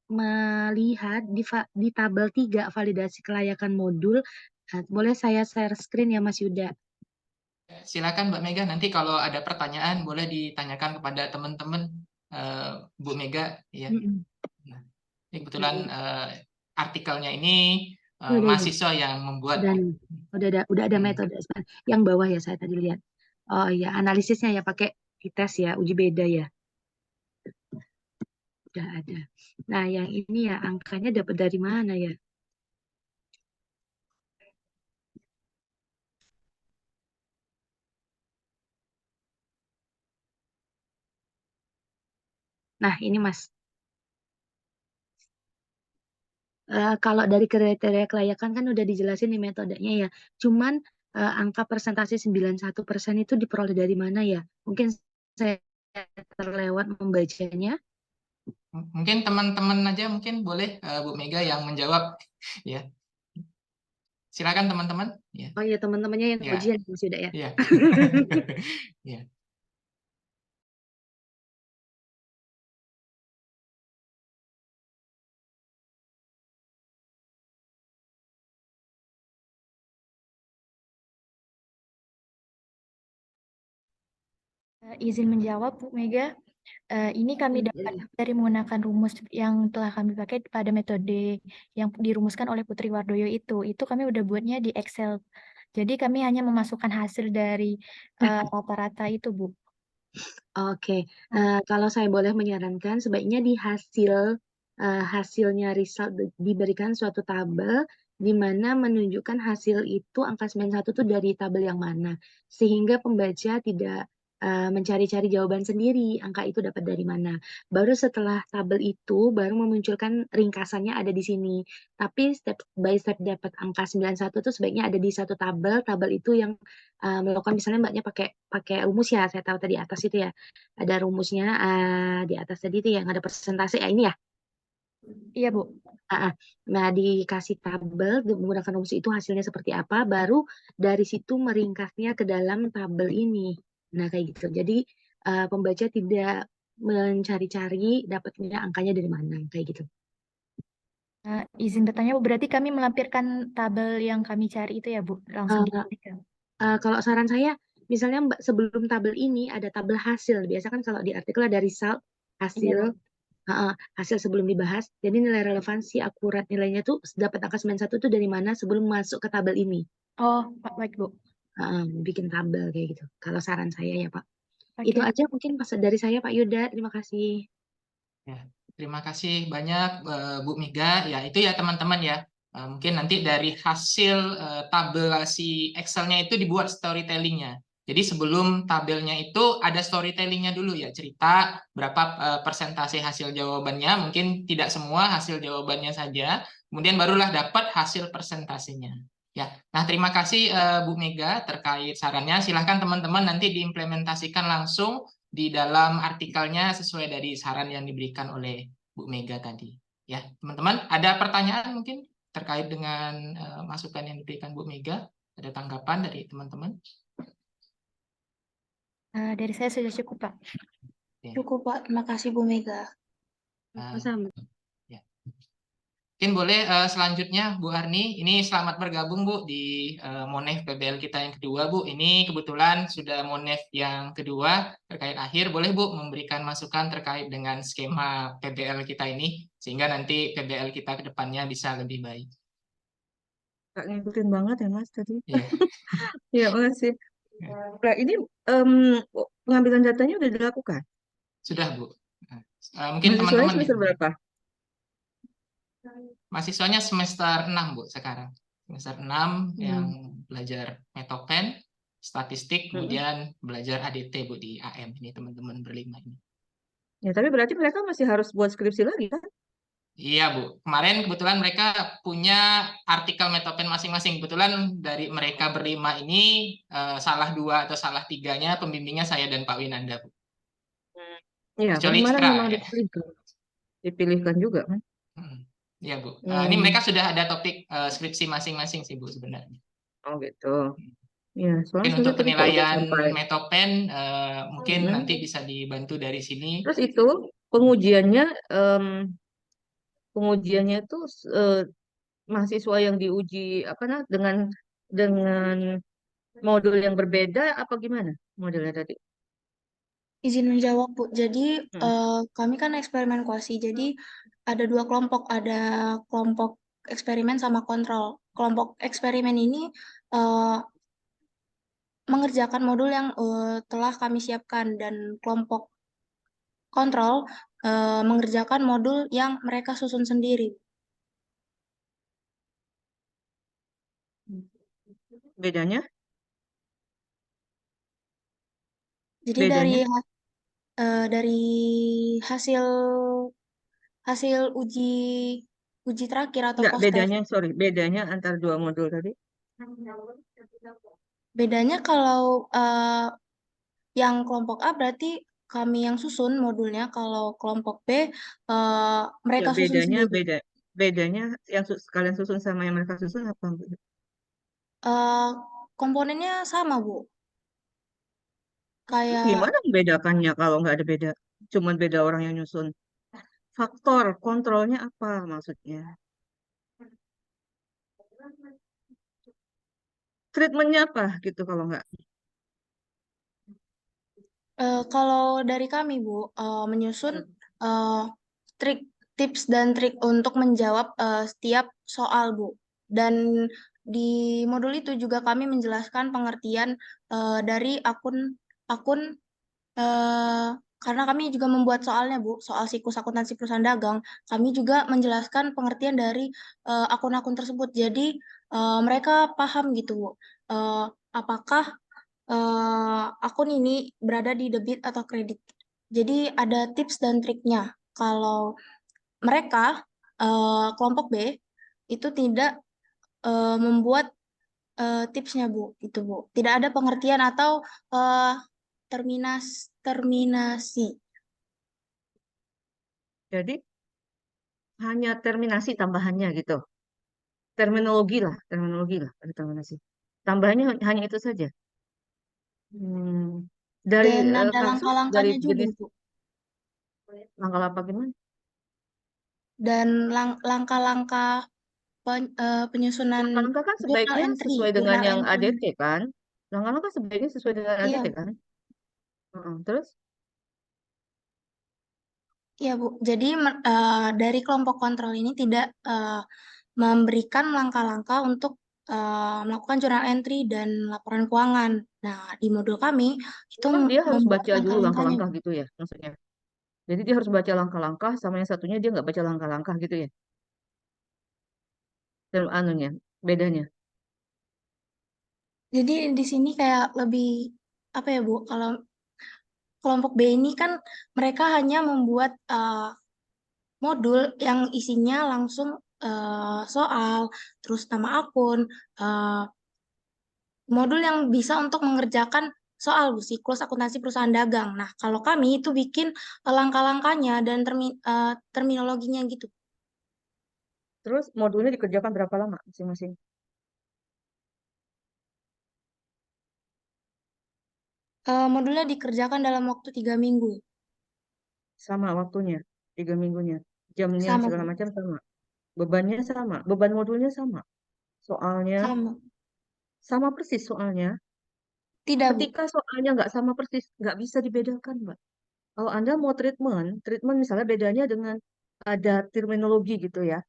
melihat di tabel 3 validasi kelayakan modul. Boleh saya share screen ya Mas Yuda? Silakan Mbak Mega, nanti kalau ada pertanyaan boleh ditanyakan kepada teman-teman Bu Mega ya. Nah, ini kebetulan artikelnya ini mahasiswa yang membuat. Udah ada metode yang bawah ya saya tadi lihat. Oh iya, analisisnya ya pakai tes ya, uji beda ya. Udah ada. Nah, yang ini ya angkanya dapat dari mana ya? Nah, ini Mas. Kalau dari kriteria kelayakan kan udah dijelasin nih metodenya ya. Cuman angka persentase 91% itu diperoleh dari mana ya? Mungkin saya terlewat membacanya. Mungkin teman-teman aja mungkin boleh Bu Mega yang menjawab ya. Silakan teman-teman. Ya. Oh iya, teman-temannya yang Ya. ujian Mas Yuda ya. Iya. Ya. Izin menjawab, Bu Mega. Ini kami dapat dari menggunakan rumus yang telah kami pakai pada metode yang dirumuskan oleh Putri Wardoyo itu. Itu kami udah buatnya di Excel. Jadi kami hanya memasukkan hasil dari rata-rata itu, Bu. Oke, kalau saya boleh menyarankan sebaiknya di hasilnya result diberikan suatu tabel di mana menunjukkan hasil itu angka 91 itu dari tabel yang mana, sehingga pembaca tidak mencari-cari jawaban sendiri angka itu dapat dari mana. Baru setelah tabel itu baru memunculkan ringkasannya ada di sini. Tapi step by step dapat angka 91 itu sebaiknya ada di satu tabel itu yang melakukan, misalnya mbaknya pakai rumus ya, saya tahu tadi atas itu ya. Ada rumusnya di atas tadi itu yang ada persentase ya, ini ya. Iya, Bu. Nah, dikasih tabel menggunakan rumus itu hasilnya seperti apa, baru dari situ meringkasnya ke dalam tabel ini. Nah, kayak gitu. Jadi pembaca tidak mencari-cari dapatnya angkanya dari mana, kayak gitu. Izin bertanya, Bu, berarti kami melampirkan tabel yang kami cari itu ya, Bu? Langsung diketikkan. Kalau saran saya, misalnya Mbak sebelum tabel ini ada tabel hasil. Biasa kan kalau di artikel ada result, hasil, hasil sebelum dibahas. Jadi nilai relevansi akurat nilainya tuh dapat angka 91 tuh dari mana sebelum masuk ke tabel ini. Oh, baik, Bu. Bikin tabel kayak gitu. Kalau saran saya ya Pak. Oke. Itu aja mungkin dari saya Pak Yuda. Terima kasih. Ya, terima kasih banyak Bu Mega. Ya, itu ya teman-teman ya. Mungkin nanti dari hasil tabelasi Excel-nya itu dibuat storytelling-nya. Jadi sebelum tabelnya itu ada storytelling-nya dulu ya, cerita berapa persentase hasil jawabannya, mungkin tidak semua hasil jawabannya saja, kemudian barulah dapat hasil persentasenya. Ya, nah terima kasih Bu Mega terkait sarannya. Silahkan teman-teman nanti diimplementasikan langsung di dalam artikelnya sesuai dari saran yang diberikan oleh Bu Mega tadi. Ya, teman-teman, ada pertanyaan mungkin terkait dengan masukan yang diberikan Bu Mega? Ada tanggapan dari teman-teman? Dari saya sudah cukup, Pak. Cukup, Pak. Terima kasih, Bu Mega. Sama. Ya. Mungkin boleh selanjutnya Bu Arni, ini selamat bergabung Bu di Monef PBL kita yang kedua Bu. Ini kebetulan sudah Monef yang kedua terkait akhir. Boleh Bu memberikan masukan terkait dengan skema PBL kita ini sehingga nanti PBL kita ke depannya bisa lebih baik. Nggak ngikutin banget ya Mas tadi. Iya. Iya, makasih. Nah, ini pengambilan datanya udah dilakukan? Sudah Bu. Mungkin Mahasiswanya teman-teman semester berapa? mahasiswanya semester 6 Bu sekarang. Semester 6 yang belajar Metopen, statistik, kemudian belajar ADT Bu di AM ini teman-teman berlima ini. Ya, tapi berarti mereka masih harus buat skripsi lagi kan? Iya Bu, kemarin kebetulan mereka punya artikel Metopen masing-masing. Kebetulan dari mereka berlima ini salah 2 atau salah 3-nya pembimbingnya saya dan Pak Winanda Bu. Iya, Kecuali kemarin Citra memang ya. dipilihkan juga kan? Iya Bu, ini mereka sudah ada topik skripsi masing-masing sih Bu sebenarnya. Oh gitu. Ya, Mungkin soalnya untuk tadi kok udah penilaian sampai. Metopen mungkin nanti bisa dibantu dari sini. Terus itu pengujiannya itu mahasiswa yang diuji dengan modul yang berbeda apa gimana modelnya tadi? Izin menjawab, Bu. Jadi, kami kan eksperimen kuasi. Jadi, ada 2 kelompok. Ada kelompok eksperimen sama kontrol. Kelompok eksperimen ini mengerjakan modul yang telah kami siapkan. Dan kelompok kontrol mengerjakan modul yang mereka susun sendiri. Bedanya? Jadi dari hasil uji terakhir atau Enggak, post-test. bedanya antara 2 modul tadi. Bedanya kalau yang kelompok A berarti kami yang susun modulnya, kalau kelompok B mereka Ya, susun sendiri. bedanya yang kalian susun sama yang mereka susun apa? Komponennya sama, Bu. Kayak Gimana membedakannya kalau nggak ada beda? Cuman beda orang yang nyusun. Faktor kontrolnya apa maksudnya? Treatmentnya apa gitu kalau nggak? kalau dari kami, Bu, menyusun trik, tips dan trik untuk menjawab setiap soal, Bu. Dan di modul itu juga kami menjelaskan pengertian dari akun karena kami juga membuat soalnya, Bu, soal siklus akuntansi perusahaan dagang. Kami juga menjelaskan pengertian dari akun-akun tersebut. Jadi mereka paham gitu, Bu. Apakah akun ini berada di debit atau kredit. Jadi ada tips dan triknya. Kalau mereka kelompok B itu tidak membuat tipsnya, Bu, itu, Bu. Tidak ada pengertian atau terminasi. Jadi hanya terminasi tambahannya gitu. Terminologi lah ada terminasi. Tambahannya hanya itu saja. Dari Dan ada kasus, dari langkah-langkahnya juga, jenis Bu. langkah apa gimana? Dan langkah-langkah penyusunan Langkah-langkah kan journal sebaiknya entry. sesuai dengan Journal yang entry. ADT kan? Langkah-langkah sebaiknya sesuai dengan Iya, ADT kan? Terus? iya, Bu. Jadi dari kelompok kontrol ini tidak memberikan langkah-langkah untuk melakukan journal entry dan laporan keuangan. Nah, di modul kami itu Memang dia harus membuat baca dulu langkah-langkahnya, langkah-langkah Bu. gitu ya maksudnya. Jadi dia harus baca langkah-langkah, sama yang satunya dia nggak baca langkah-langkah gitu ya. Dan anunya, bedanya. Jadi di sini kayak lebih apa ya, Bu? Kalau kelompok B ini kan mereka hanya membuat modul yang isinya langsung soal, terus nama akun, modul yang bisa untuk mengerjakan soal, Bu, siklus akuntansi perusahaan dagang. Nah, kalau kami itu bikin langkah-langkahnya dan terminologinya gitu. Terus modulnya dikerjakan berapa lama masing-masing? Modulnya dikerjakan dalam waktu 3 minggu. Sama waktunya, 3 minggunya. Jamnya Sama, segala Bu. macam sama. Bebannya sama. Beban modulnya sama. Soalnya Sama. sama persis soalnya. Tidak, Bu. Ketika soalnya nggak sama persis, nggak bisa dibedakan, Mbak. Kalau Anda mau treatment misalnya bedanya dengan ada terminologi gitu ya.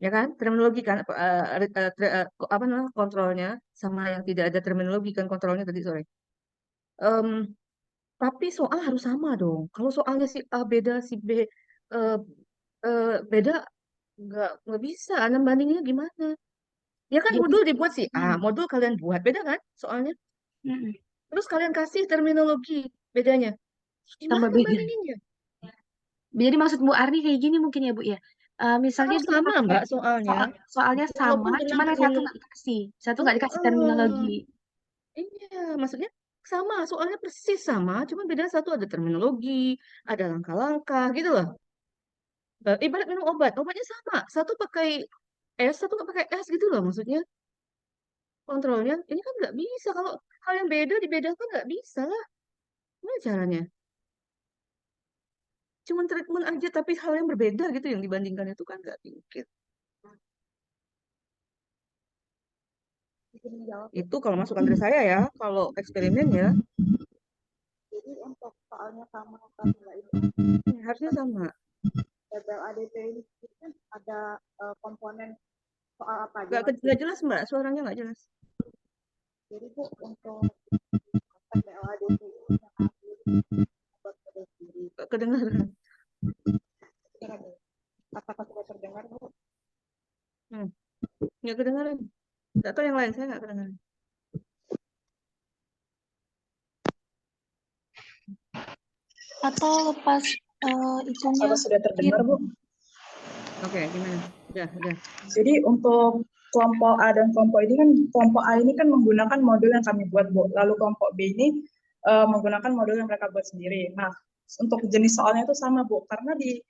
Ya kan? Terminologi kan apa namanya? Kontrolnya sama yang tidak ada terminologi kan kontrolnya tadi sore. Em, tapi soal harus sama dong. Kalau soalnya si A beda si B eh, beda nggak bisa. Anda bandingnya gimana? Ya kan Jadi, modul dibuat si A, modul kalian buat beda kan soalnya. Terus kalian kasih terminologi bedanya. Tambah Gimana beda. bandinginnya? Jadi maksud Bu Arni kayak gini mungkin ya Bu ya. Misalnya Harus dia sama pakai Mbak soalnya. soalnya sama, Walaupun dengan cuman yang satu terminologi. nggak dikasih, satu nggak dikasih terminologi. Iya, maksudnya sama, soalnya persis sama, cuma beda satu ada terminologi, ada langkah-langkah gitu loh. Ibarat minum obat, obatnya sama, satu pakai S, satu nggak pakai S gitu loh maksudnya. Kontrolnya, ini kan nggak bisa, kalau hal yang beda dibedakan nggak bisa lah. Gimana caranya? Cuman treatment aja, tapi hal yang berbeda gitu yang dibandingkan itu kan nggak mungkin. Izin menjawab. Itu kalau masukan dari saya ya, kalau eksperimen ya. Jadi untuk soalnya sama kan nggak ini. Harusnya sama. PBL ADT ini kan ada komponen soal apa aja? Nggak jelas Mbak, suaranya nggak jelas. Jadi Bu, untuk PBL ADT ini Kedengaran. apakah sudah terdengar, Bu? Nggak kedengaran. Atau yang lain, saya nggak kedengaran. Atau pas itunya. Apa sudah terdengar, Bu? Oke, gimana? Udah. Jadi untuk kelompok A dan kelompok ini kan, kelompok A ini kan menggunakan modul yang kami buat, Bu. Lalu kelompok B ini menggunakan modul yang mereka buat sendiri. Nah, untuk jenis soalnya itu sama, Bu. Karena di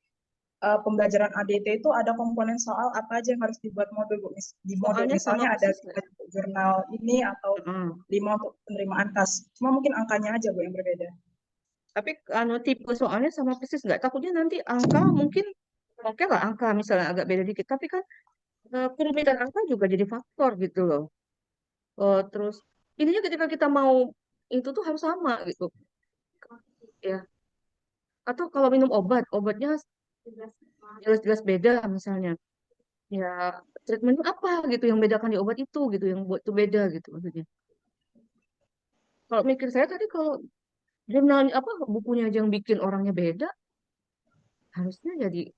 pembelajaran ADT itu ada komponen soal apa aja yang harus dibuat modul, Bu. Di modul Soalnya sama misalnya ada persis nggak? 5 untuk jurnal ini atau Mm. 5 untuk penerimaan tas. Cuma mungkin angkanya aja, Bu, yang berbeda. Tapi tipe soalnya sama persis nggak? Takutnya nanti angka mungkin oke lah angka misalnya agak beda dikit, tapi kan kerumitan angka juga jadi faktor gitu loh. Terus ininya ketika kita mau itu tuh harus sama gitu, ya. Atau kalau minum obatnya jelas-jelas beda misalnya. Ya treatmentnya apa gitu yang bedakan di obat itu gitu, yang buat itu beda gitu maksudnya. Kalau mikir saya tadi kalau jurnalnya apa bukunya aja yang bikin orangnya beda, harusnya jadi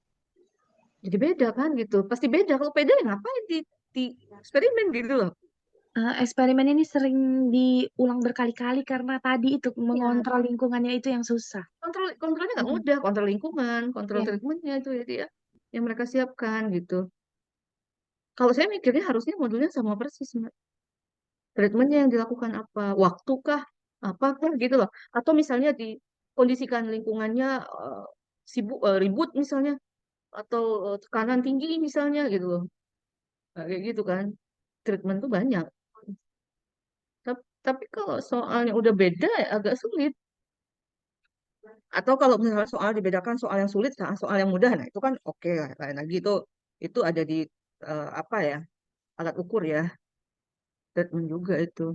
beda kan gitu. Pasti beda. Kalau beda ya ngapain di eksperimen gitu loh. Eksperimen ini sering diulang berkali-kali karena tadi itu mengontrol lingkungannya itu yang susah. Kontrolnya nggak mudah, kontrol lingkungan, kontrol Iya. treatmentnya itu ya yang mereka siapkan gitu. Kalau saya mikirnya harusnya modulnya sama persis, Mbak. Treatmentnya yang dilakukan apa, waktukah, apakah gitu loh. Atau misalnya dikondisikan lingkungannya sibuk, ribut misalnya, atau tekanan tinggi misalnya gitu loh. Nah, kayak gitu kan. Treatment tuh banyak. Tapi kalau soalnya udah beda ya agak sulit. Atau kalau misalnya soal dibedakan soal yang sulit sama soal yang mudah, nah itu kan oke lah. Lain lagi itu ada di apa ya, alat ukur ya, treatment juga itu.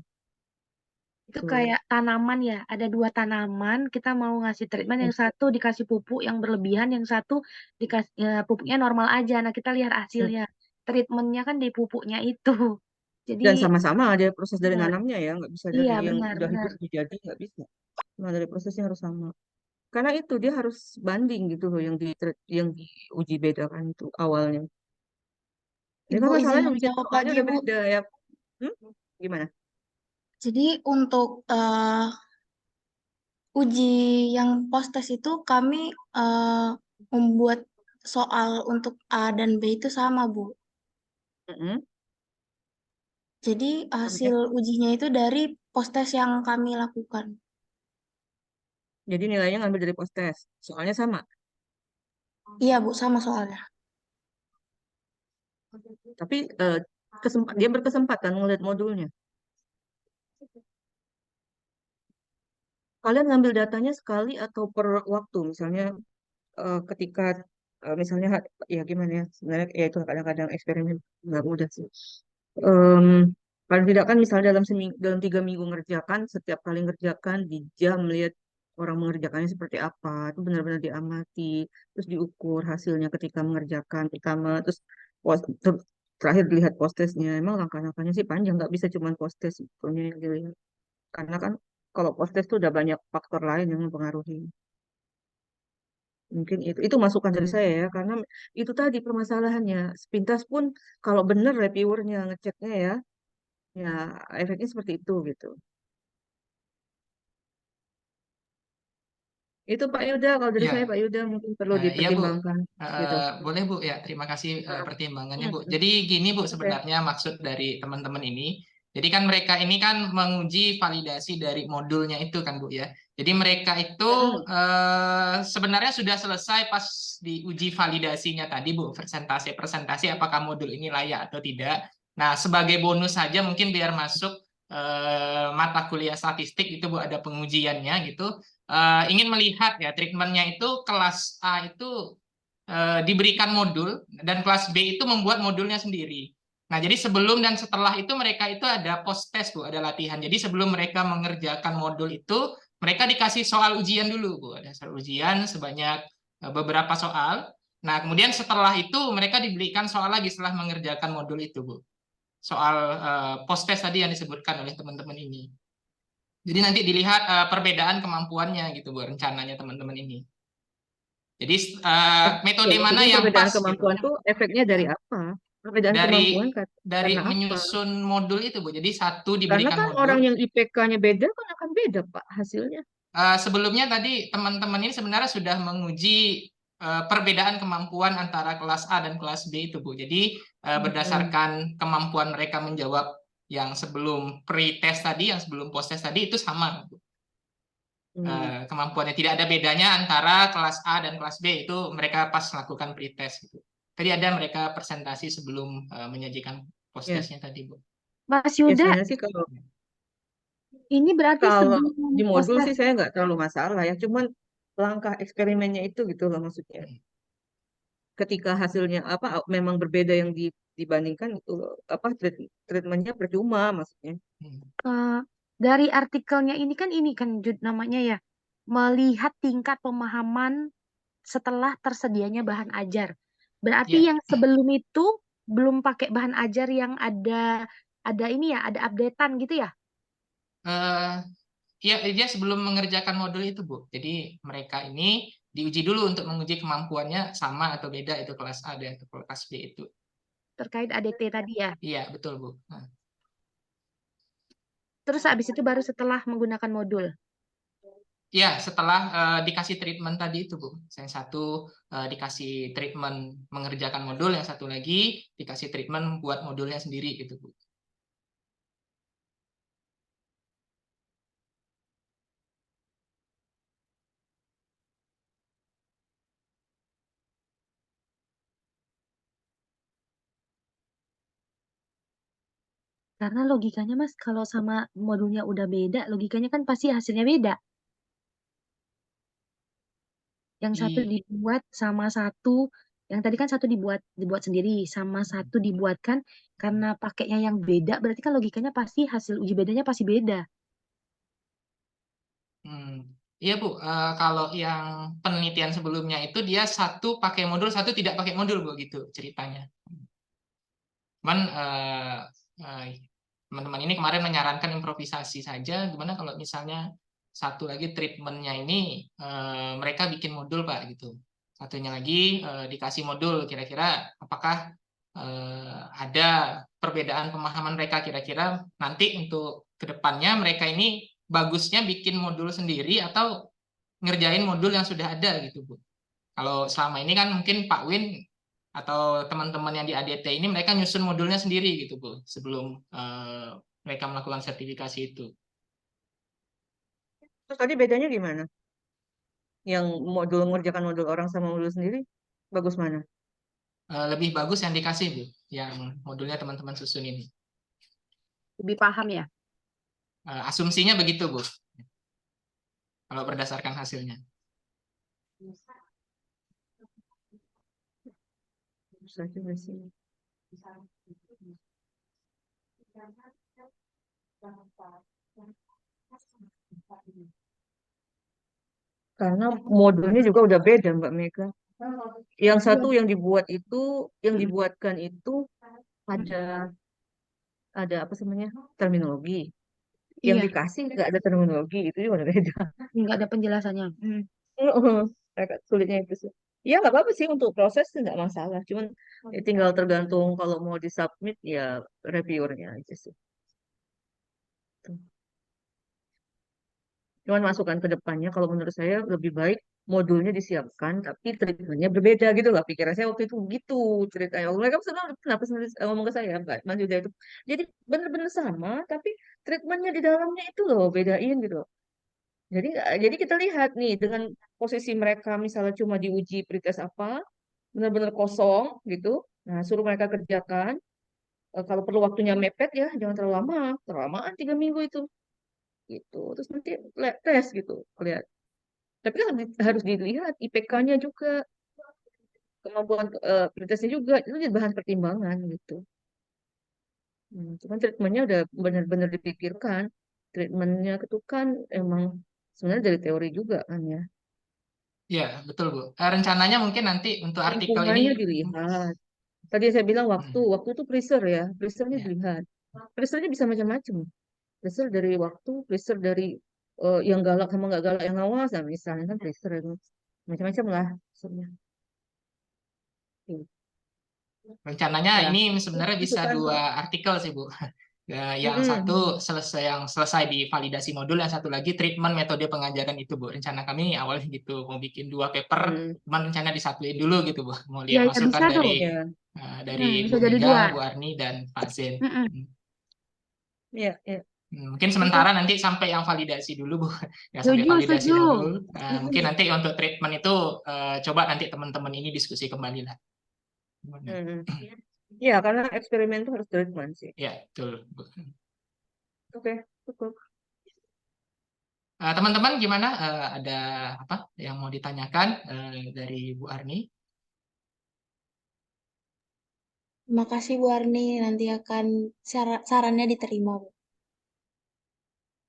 Itu Tuh. kayak tanaman ya, ada 2 tanaman, kita mau ngasih treatment, yang satu dikasih pupuk yang berlebihan, yang satu dikasih pupuknya normal aja. Nah, kita lihat hasilnya. Treatmentnya kan di pupuknya itu. Jadi Dan sama-sama ada proses dari benar. nanamnya ya, nggak bisa Iya, dari yang benar, udah benar. hidup jadi nggak bisa. Nah, dari prosesnya harus sama. Karena itu dia harus banding gitu loh yang diuji bedakan itu awalnya. Ini Ibu kan izin masalahnya bikin menjawab soalnya lagi, udah Bu. beda ya. Gimana? Jadi untuk uji yang post-test itu kami membuat soal untuk A dan B itu sama, Bu. Jadi hasil ujinya itu dari post-test yang kami lakukan. Jadi nilainya ngambil dari post-test. Soalnya sama. Iya, Bu, sama soalnya. Tapi dia berkesempatan melihat modulnya. Kalian ngambil datanya sekali atau per waktu, misalnya ketika misalnya ya gimana ya, sebenarnya ya itu kadang-kadang eksperimen nggak mudah sih. Paling tidak kan misalnya dalam 3 minggu ngerjakan, setiap kali ngerjakan di jam lihat orang mengerjakannya seperti apa, itu benar-benar diamati, terus diukur hasilnya ketika mengerjakan pertama, terus terakhir dilihat post-testnya. Emang langkah-langkahnya sih panjang, nggak bisa cuma post-test sebetulnya yang dilihat. Karena kan kalau post-test itu udah banyak faktor lain yang mempengaruhi. Mungkin itu masukan dari saya ya, karena itu tadi permasalahannya. Sepintas pun kalau benar reviewernya ngeceknya ya efeknya seperti itu gitu. Itu Pak Yuda, kalau dari saya Pak Yuda mungkin perlu Iya Bu, dipertimbangkan gitu. boleh Bu ya, terima kasih pertimbangannya Bu. Jadi gini Bu, sebenarnya maksud dari teman-teman ini, jadi kan mereka ini kan menguji validasi dari modulnya itu kan Bu ya. Jadi mereka itu sebenarnya sudah selesai pas diuji validasinya tadi Bu, presentasi apakah modul ini layak atau tidak. Nah, sebagai bonus saja mungkin biar masuk mata kuliah statistik itu Bu ada pengujiannya gitu. Ingin melihat ya treatmentnya itu kelas A itu diberikan modul dan kelas B itu membuat modulnya sendiri. Nah, jadi sebelum dan setelah itu mereka itu ada post test Bu, ada latihan. Jadi sebelum mereka mengerjakan modul itu, mereka dikasih soal ujian dulu Bu, ada soal ujian sebanyak beberapa soal. Nah, kemudian setelah itu mereka diberikan soal lagi setelah mengerjakan modul itu Bu. Soal post test tadi yang disebutkan oleh teman-teman ini. Jadi nanti dilihat perbedaan kemampuannya gitu Bu, rencananya teman-teman ini. Jadi metode mana yang perbedaan pas kemampuan gitu? Tuh efeknya dari apa? Perbedaan kemampuan dari karena menyusun apa? modul itu Bu. Jadi satu Karena diberikan kan modul. orang yang IPK-nya beda kan akan beda Pak hasilnya. Sebelumnya tadi teman-teman ini sebenarnya sudah menguji perbedaan kemampuan antara kelas A dan kelas B itu Bu. Jadi berdasarkan kemampuan mereka menjawab yang sebelum pre-test tadi, yang sebelum post-test tadi itu sama Bu. kemampuannya. Tidak ada bedanya antara kelas A dan kelas B, itu mereka pas melakukan pretest gitu. Tadi ada mereka presentasi sebelum menyajikan post-testnya tadi, Bu. Mas Ya, Yuda, sebenarnya sih kalau ini berarti kalau sebelum di modul poster sih saya nggak terlalu masalah ya, cuman langkah eksperimennya itu gitu loh maksudnya. Ketika hasilnya memang berbeda yang dibandingkan itu apa treatmentnya percuma maksudnya. dari artikelnya ini kan Jud namanya ya, melihat tingkat pemahaman setelah tersedianya bahan ajar. Berarti Ya. yang sebelum itu belum pakai bahan ajar yang ada ini ya, ada updatean gitu ya? Iya, dia sebelum mengerjakan modul itu, Bu. Jadi mereka ini diuji dulu untuk menguji kemampuannya sama atau beda itu kelas A dan kelas B itu. Terkait ADT tadi ya? Iya, betul, Bu. Terus habis itu baru setelah menggunakan modul? Ya, setelah dikasih treatment tadi itu, Bu. Yang satu dikasih treatment mengerjakan modul, yang satu lagi dikasih treatment buat modulnya sendiri gitu, Bu. Karena logikanya Mas, kalau sama modulnya udah beda, logikanya kan pasti hasilnya beda. Yang satu dibuat sama satu, yang tadi kan satu dibuat sendiri, sama satu dibuatkan karena pakainya yang beda, berarti kan logikanya pasti hasil uji bedanya pasti beda. Iya, Bu. Kalau yang penelitian sebelumnya itu dia satu pakai modul, satu tidak pakai modul, Bu, gitu ceritanya. Cuman teman-teman ini kemarin menyarankan improvisasi saja. Gimana kalau misalnya satu lagi treatmentnya ini mereka bikin modul, Pak, gitu. Satunya lagi dikasih modul, kira-kira apakah ada perbedaan pemahaman mereka, kira-kira nanti untuk kedepannya mereka ini bagusnya bikin modul sendiri atau ngerjain modul yang sudah ada gitu, Bu. Kalau selama ini kan mungkin Pak Win atau teman-teman yang di ADT ini mereka nyusun modulnya sendiri gitu, Bu, sebelum mereka melakukan sertifikasi itu. Terus tadi bedanya gimana? Yang modul mengerjakan modul orang sama modul sendiri bagus mana? Lebih bagus yang dikasih, Bu, yang modulnya teman-teman susun ini. Lebih paham ya? Asumsinya begitu, Bu, kalau berdasarkan hasilnya. Karena modulnya juga udah beda, Mbak Mega. Yang satu yang dibuatkan itu ada apa namanya terminologi. Yang dikasih nggak ada terminologi, itu juga udah beda. Nggak ada penjelasannya. Agak sulitnya itu sih. Ya nggak apa-apa sih untuk proses nggak masalah. Cuman ya tinggal tergantung kalau mau disubmit ya reviewernya aja sih. Tuh. Cuman masukan ke depannya kalau menurut saya lebih baik modulnya disiapkan tapi treatmentnya berbeda gitu lah. Pikiran saya waktu itu gitu ceritanya. Mereka sebenarnya kenapa ngomong ke saya Mbak Mas Yuda itu. Jadi bener-bener sama tapi treatmentnya di dalamnya itu loh bedain gitu. Jadi kita lihat nih dengan posisi mereka misalnya cuma diuji pretest apa, benar-benar kosong gitu. Nah, suruh mereka kerjakan. Kalau perlu waktunya mepet ya, jangan terlalu lama. Terlamaan 3 minggu itu. Gitu. Terus nanti tes gitu. Lihat. Tapi kan harus dilihat IPK-nya juga. Kemampuan pretestnya juga. Itu jadi bahan pertimbangan gitu. Cuman treatmentnya udah benar-benar dipikirkan. Treatmentnya itu kan emang sebenarnya dari teori juga kan ya. Ya, betul, Bu. Rencananya mungkin nanti untuk artikel ini Lingkungannya dilihat. Tadi saya bilang waktu itu pressure ya, pressure-nya dilihat. Pressure-nya bisa macam-macam. Pressure dari waktu, pressure dari yang galak sama nggak galak yang awas, nah, misalnya kan pressure itu macam-macam lah. rencananya Ya, ini sebenarnya bisa kan. 2 artikel sih, Bu. Yang satu selesai divalidasi modul, yang satu lagi treatment metode pengajaran itu, Bu. Rencana kami awalnya gitu, mau bikin 2 paper, cuman rencana disatuin dulu gitu, Bu. Mau lihat Ya, masukan bisa tuh. dari bisa Bu jadi Mega, 2. Bu Arni, dan Pak Zen. Iya, iya. Mungkin sementara nanti sampai yang validasi dulu, Bu. Ya, sampai validasi Setuju. dulu. Mungkin nanti untuk treatment itu coba nanti teman-teman ini diskusi kembali lah. Ya, karena eksperimen itu harus treatment sih. Ya, betul, Bu. Oke, cukup. Teman-teman gimana? Ada apa yang mau ditanyakan dari Bu Arni? Terima kasih Bu Arni, nanti akan sarannya diterima, Bu.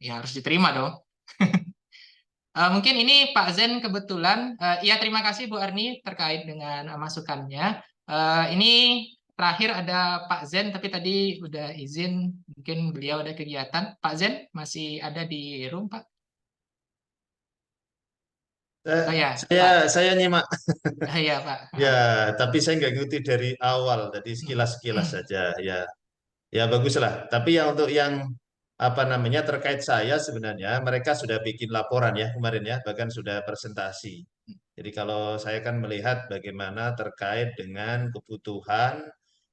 Ya, harus diterima dong. Mungkin ini Pak Zen kebetulan. Ya, terima kasih Bu Arni terkait dengan masukannya. Ini terakhir ada Pak Zen, tapi tadi udah izin, mungkin beliau ada kegiatan. Pak Zen masih ada di room, Pak? Oh ya, Saya nyimak. Iya, Pak. Ya, tapi saya nggak ngikuti dari awal, jadi sekilas-sekilas saja. Ya baguslah. Tapi yang untuk yang apa namanya terkait saya sebenarnya mereka sudah bikin laporan ya kemarin ya, bahkan sudah presentasi. Jadi kalau saya kan melihat bagaimana terkait dengan kebutuhan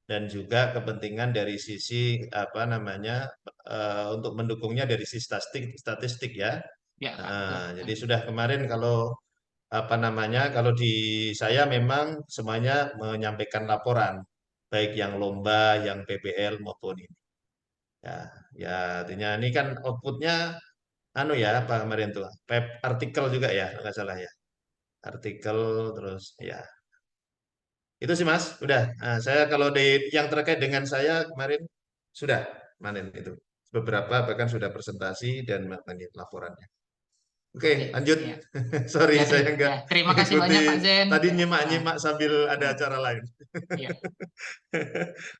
dan juga kepentingan dari sisi apa namanya untuk mendukungnya dari sisi statistik ya. Ya, Pak. Jadi sudah kemarin kalau apa namanya kalau di saya memang semuanya menyampaikan laporan baik yang lomba, yang PBL maupun ini. Ya, ya artinya ini kan outputnya anu ya apa kemarin tuh artikel juga ya nggak salah ya artikel terus ya itu sih Mas udah. Nah, saya kalau di yang terkait dengan saya kemarin sudah manen itu beberapa bahkan sudah presentasi dan laporannya. Oke, lanjut. Ya. Sorry, Ya, saya enggak terima kasih mengikuti. banyak Pak Zen. Tadi nyimak-nyimak sambil ada acara lain. Iya.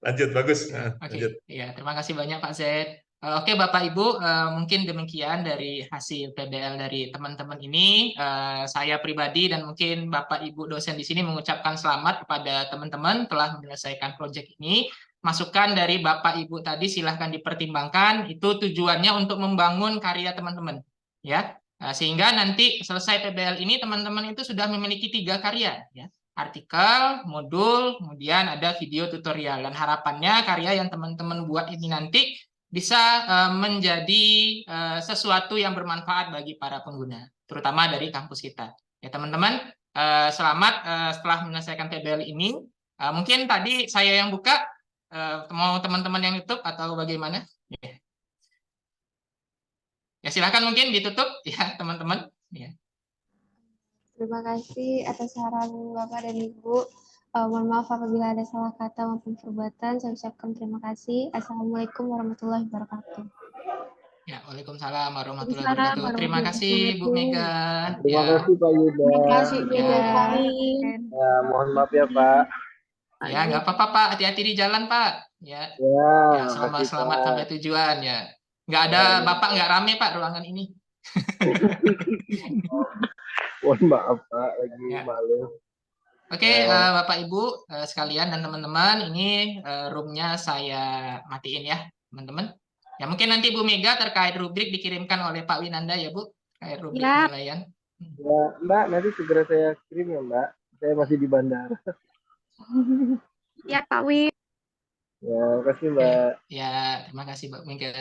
Lanjut, bagus. Oke, Lanjut. ya, terima kasih banyak Pak Zen. Oke, Bapak Ibu, mungkin demikian dari hasil PBL dari teman-teman ini. Saya pribadi dan mungkin Bapak Ibu dosen di sini mengucapkan selamat kepada teman-teman telah menyelesaikan proyek ini. Masukan dari Bapak Ibu tadi silahkan dipertimbangkan. Itu tujuannya untuk membangun karya teman-teman, ya. Sehingga nanti selesai PBL ini teman-teman itu sudah memiliki 3 karya, ya. Artikel, modul, kemudian ada video tutorial. Dan harapannya karya yang teman-teman buat ini nanti bisa menjadi sesuatu yang bermanfaat bagi para pengguna, terutama dari kampus kita. Ya teman-teman, selamat setelah menyelesaikan PBL ini. Mungkin tadi saya yang buka, mau teman-teman yang tutup atau bagaimana? Ya silakan mungkin ditutup ya teman-teman. Ya. Terima kasih atas saran Bapak dan Ibu. Mohon maaf apabila ada salah kata maupun perbuatan. Saya ucapkan terima kasih. Assalamualaikum warahmatullahi wabarakatuh. Ya, waalaikumsalam warahmatullahi wabarakatuh. Terima kasih Bu Mega. Terima kasih Pak Yuda. Terima kasih Bu Mega. Ya, mohon maaf ya Pak. Ya, nggak apa-apa Pak. Hati-hati di jalan Pak. Ya, selamat sampai tujuan ya. Nggak ada Bapak nggak rame Pak ruangan ini. Mohon maaf Pak, lagi malu. Oke, Bapak Ibu sekalian dan teman-teman, ini roomnya saya matiin ya, teman-teman. Ya mungkin nanti Bu Mega terkait rubrik dikirimkan oleh Pak Winanda ya Bu, terkait rubrik penilaian. Ya Mbak, nanti segera saya kirim ya Mbak. Saya masih di bandara. Ya Pak Wi. Ya, terima kasih Mbak. Ya, terima kasih Mbak Mega.